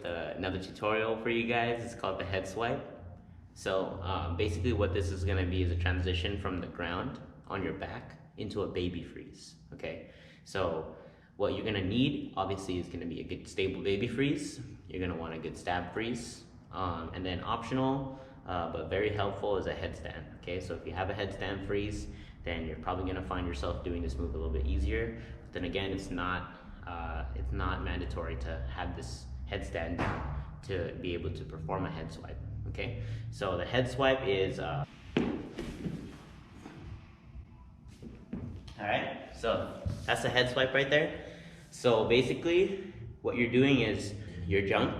with another tutorial for you guys. It's called the Headswipe. So basically what this is going to be is a transition from the ground on your back into a baby freeze. Okay, so what you're going to need obviously is going to be a good stable baby freeze. You're going to want a good stab freeze, and then optional but very helpful is a headstand. Okay, so if you have a headstand freeze, then you're probably going to find yourself doing this move a little bit easier. But then again, it's not mandatory to have this headstand down to be able to perform a head swipe. Okay, so the head swipe is alright, so that's the head swipe right there. So basically what you're doing is your jump,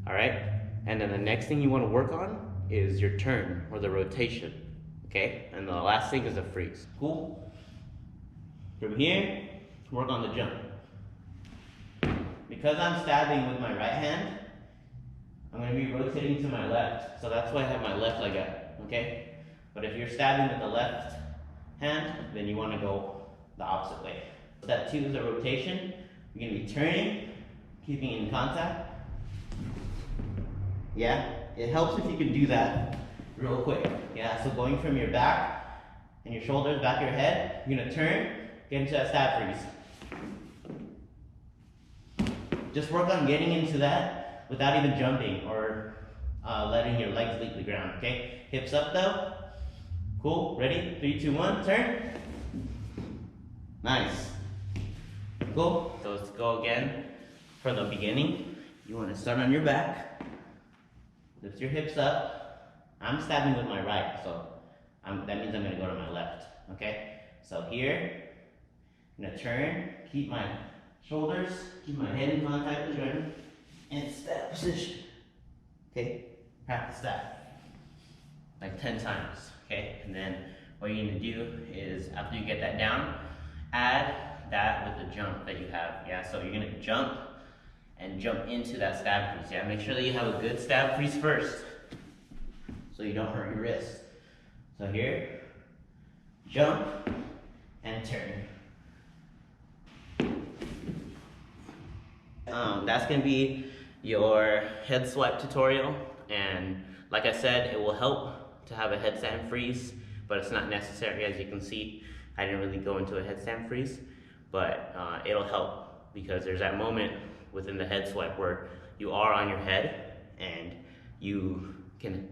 alright, and then the next thing you want to work on is your turn or the rotation. Okay, and the last thing is a freeze. Cool. From here, work on the jump. Because I'm stabbing with my right hand, I'm going to be rotating to my left. So that's why I have my left leg up. Okay? But if you're stabbing with the left hand, then you want to go the opposite way. Step 2 is a rotation. You're going to be turning, keeping in contact. Yeah? It helps if you can do that real quick. Yeah, so going from your back and your shoulders, back of your head, you're gonna turn, get into that stab freeze. Just work on getting into that without even jumping or letting your legs leap the ground, okay? Hips up though. Cool, ready? 3, 2, 1, turn. Nice. Cool. So let's go again for the beginning. You wanna start on your back. Lift your hips up. I'm stabbing with my right, so that means I'm going to go to my left, okay? So here, I'm going to turn, keep my shoulders, keep my head in contact with the ground, and stab position, okay? Practice that, like 10 times, okay? And then what you're going to do is, after you get that down, add that with the jump that you have, yeah? So you're going to jump and jump into that stab freeze, yeah? Make sure that you have a good stab freeze first, so you don't hurt your wrist. So here, jump and turn. That's gonna be your head swipe tutorial, and like I said, it will help to have a headstand freeze, but it's not necessary. As you can see, I didn't really go into a headstand freeze, but it'll help because there's that moment within the head swipe where you are on your head and you can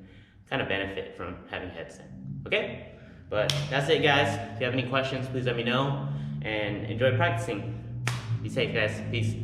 kind of benefit from having headstand. Okay? But that's it, guys. If you have any questions, please let me know, and enjoy practicing. Be safe, guys. Peace.